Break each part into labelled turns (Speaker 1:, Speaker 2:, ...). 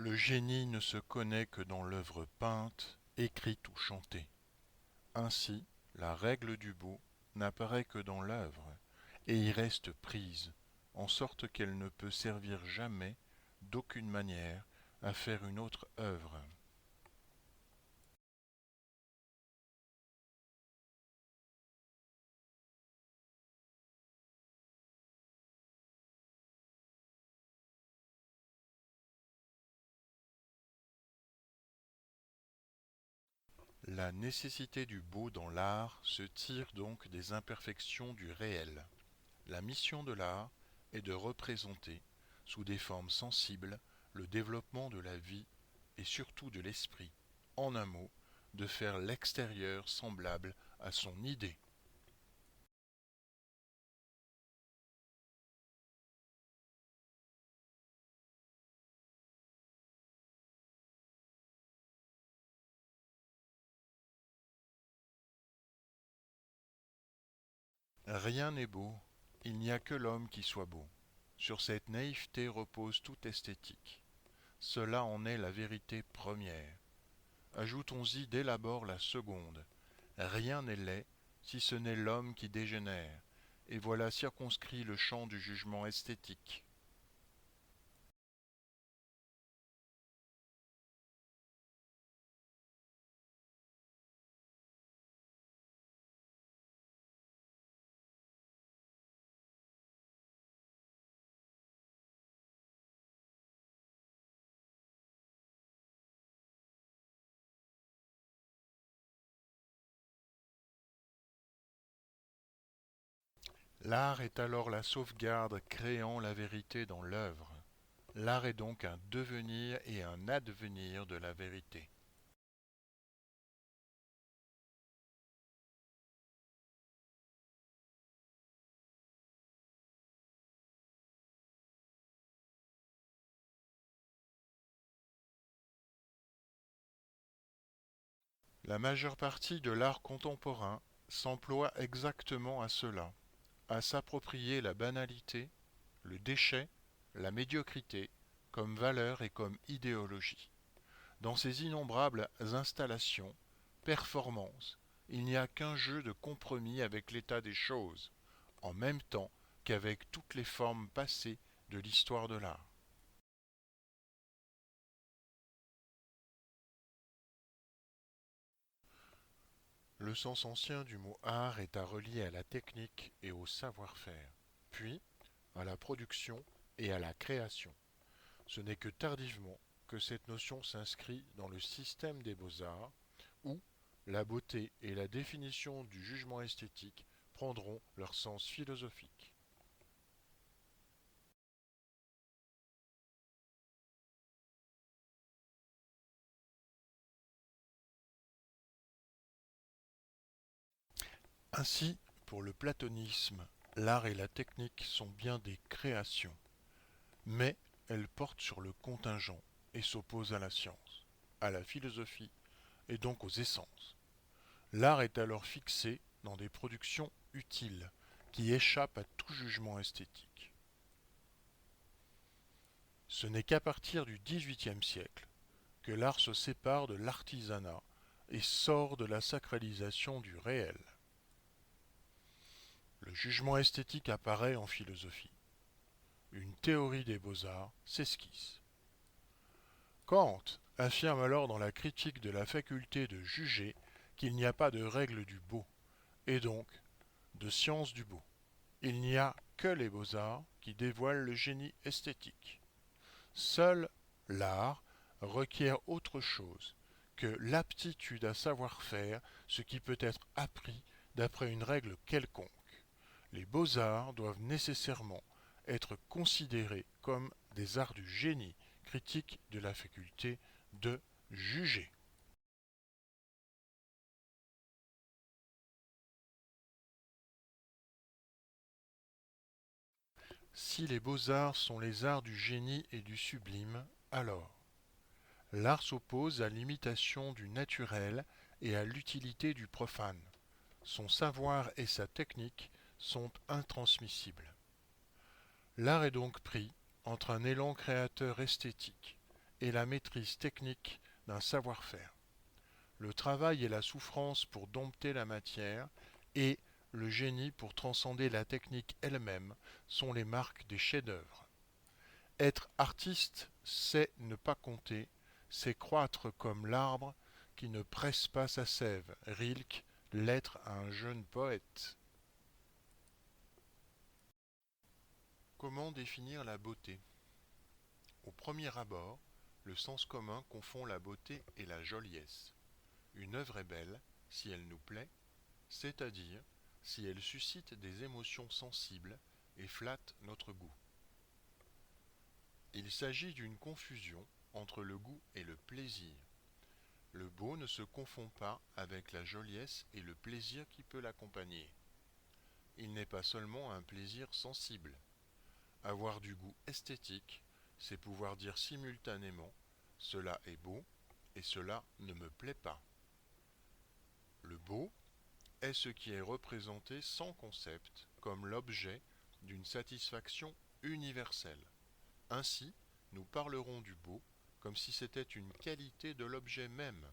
Speaker 1: Le génie ne se connaît que dans l'œuvre peinte, écrite ou chantée. Ainsi, la règle du beau n'apparaît que dans l'œuvre, et y reste prise, en sorte qu'elle ne peut servir jamais, d'aucune manière, à faire une autre œuvre. La nécessité du beau dans l'art se tire donc des imperfections du réel. La mission de l'art est de représenter, sous des formes sensibles, le développement de la vie et surtout de l'esprit. En un mot, de faire l'extérieur semblable à son idée. Rien n'est beau, il n'y a que l'homme qui soit beau. Sur cette naïveté repose toute esthétique. Cela en est la vérité première. Ajoutons-y dès l'abord la seconde. Rien n'est laid, si ce n'est l'homme qui dégénère, et voilà circonscrit le champ du jugement esthétique. L'art est alors la sauvegarde créant la vérité dans l'œuvre. L'art est donc un devenir et un advenir de la vérité. La majeure partie de l'art contemporain s'emploie exactement à cela, à s'approprier la banalité, le déchet, la médiocrité, comme valeur et comme idéologie. Dans ces innombrables installations, performances, il n'y a qu'un jeu de compromis avec l'état des choses, en même temps qu'avec toutes les formes passées de l'histoire de l'art. Le sens ancien du mot art est à relier à la technique et au savoir-faire, puis à la production et à la création. Ce n'est que tardivement que cette notion s'inscrit dans le système des beaux-arts, où la beauté et la définition du jugement esthétique prendront leur sens philosophique. Ainsi, pour le platonisme, l'art et la technique sont bien des créations, mais elles portent sur le contingent et s'opposent à la science, à la philosophie et donc aux essences. L'art est alors fixé dans des productions utiles qui échappent à tout jugement esthétique. Ce n'est qu'à partir du XVIIIe siècle que l'art se sépare de l'artisanat et sort de la sacralisation du réel. Le jugement esthétique apparaît en philosophie. Une théorie des beaux-arts s'esquisse. Kant affirme alors dans la critique de la faculté de juger qu'il n'y a pas de règle du beau, et donc de science du beau. Il n'y a que les beaux-arts qui dévoilent le génie esthétique. Seul l'art requiert autre chose que l'aptitude à savoir faire ce qui peut être appris d'après une règle quelconque. Les beaux-arts doivent nécessairement être considérés comme des arts du génie, critique de la faculté de juger. Si les beaux-arts sont les arts du génie et du sublime, alors l'art s'oppose à l'imitation du naturel et à l'utilité du profane. Son savoir et sa technique sont intransmissibles. L'art est donc pris entre un élan créateur esthétique est la maîtrise technique d'un savoir-faire. Le travail et la souffrance pour dompter la matière et le génie pour transcender la technique elle-même sont les marques des chefs-d'œuvre. Être artiste, c'est ne pas compter, c'est croître comme l'arbre qui ne presse pas sa sève. Rilke, lettre à un jeune poète. Comment définir la beauté? Au premier abord, le sens commun confond la beauté et la joliesse. Une œuvre est belle si elle nous plaît, c'est-à-dire si elle suscite des émotions sensibles et flatte notre goût. Il s'agit d'une confusion entre le goût et le plaisir. Le beau ne se confond pas avec la joliesse et le plaisir qui peut l'accompagner. Il n'est pas seulement un plaisir sensible. Avoir du goût esthétique, c'est pouvoir dire simultanément « cela est beau » et « cela ne me plaît pas ». Le beau est ce qui est représenté sans concept comme l'objet d'une satisfaction universelle. Ainsi, nous parlerons du beau comme si c'était une qualité de l'objet même.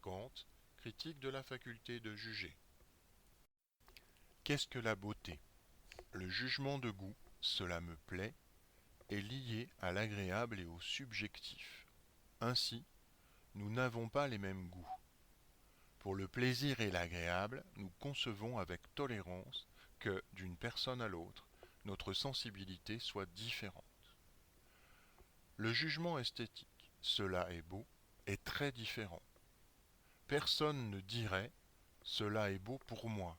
Speaker 1: Kant, critique de la faculté de juger. Qu'est-ce que la beauté? Le jugement de goût, cela me plaît, est lié à l'agréable et au subjectif. Ainsi, nous n'avons pas les mêmes goûts. Pour le plaisir et l'agréable, nous concevons avec tolérance que, d'une personne à l'autre, notre sensibilité soit différente. Le jugement esthétique, cela est beau, est très différent. Personne ne dirait « cela est beau pour moi ».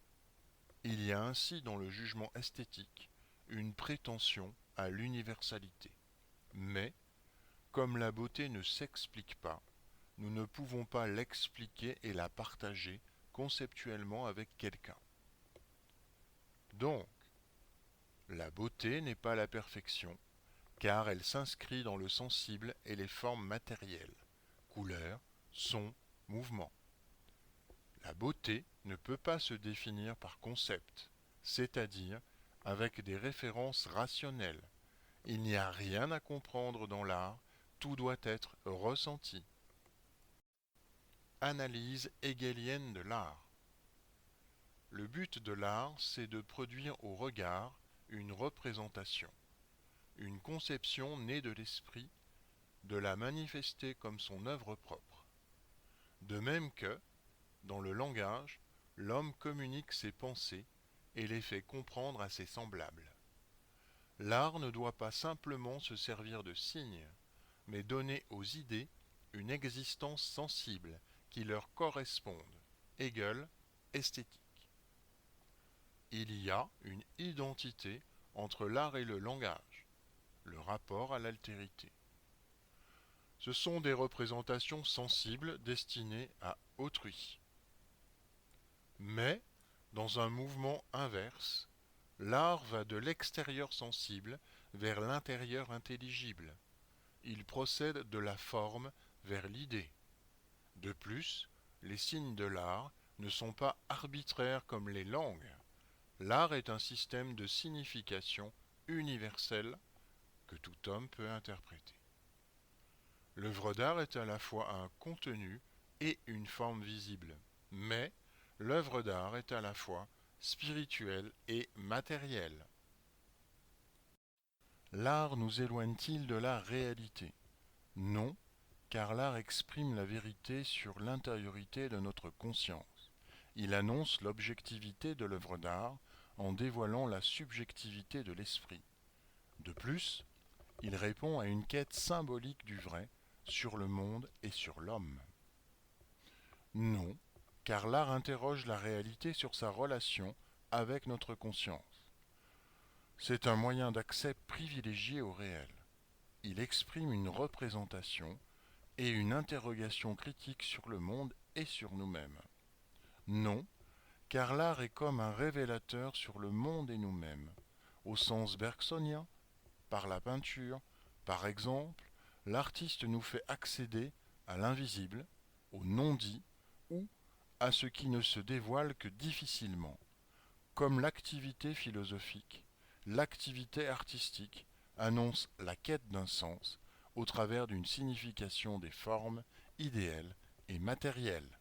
Speaker 1: Il y a ainsi dans le jugement esthétique une prétention à l'universalité. Mais, comme la beauté ne s'explique pas, nous ne pouvons pas l'expliquer et la partager conceptuellement avec quelqu'un. Donc, la beauté n'est pas la perfection, car elle s'inscrit dans le sensible et les formes matérielles, couleurs, sons, mouvements. La beauté ne peut pas se définir par concept, c'est-à-dire avec des références rationnelles. Il n'y a rien à comprendre dans l'art, tout doit être ressenti. Analyse hegelienne de l'art. Le but de l'art, c'est de produire au regard une représentation, une conception née de l'esprit, de la manifester comme son œuvre propre. De même que, dans le langage, l'homme communique ses pensées et les fait comprendre à ses semblables. L'art ne doit pas simplement se servir de signes, mais donner aux idées une existence sensible qui leur corresponde. Hegel, esthétique. Il y a une identité entre l'art et le langage, le rapport à l'altérité. Ce sont des représentations sensibles destinées à autrui. Mais, dans un mouvement inverse, l'art va de l'extérieur sensible vers l'intérieur intelligible. Il procède de la forme vers l'idée. De plus, les signes de l'art ne sont pas arbitraires comme les langues. L'art est un système de signification universelle que tout homme peut interpréter. L'œuvre d'art est à la fois un contenu et une forme visible, mais l'œuvre d'art est à la fois spirituelle et matérielle. L'art nous éloigne-t-il de la réalité? Non, car l'art exprime la vérité sur l'intériorité de notre conscience. Il annonce l'objectivité de l'œuvre d'art en dévoilant la subjectivité de l'esprit. De plus, il répond à une quête symbolique du vrai sur le monde et sur l'homme. Non, car l'art interroge la réalité sur sa relation avec notre conscience. C'est un moyen d'accès privilégié au réel. Il exprime une représentation et une interrogation critique sur le monde et sur nous-mêmes. Non, car l'art est comme un révélateur sur le monde et nous-mêmes, au sens bergsonien, par la peinture, par exemple, l'artiste nous fait accéder à l'invisible, au non-dit ou à ce qui ne se dévoile que difficilement, comme l'activité philosophique, l'activité artistique annonce la quête d'un sens, au travers d'une signification des formes idéales et matérielles.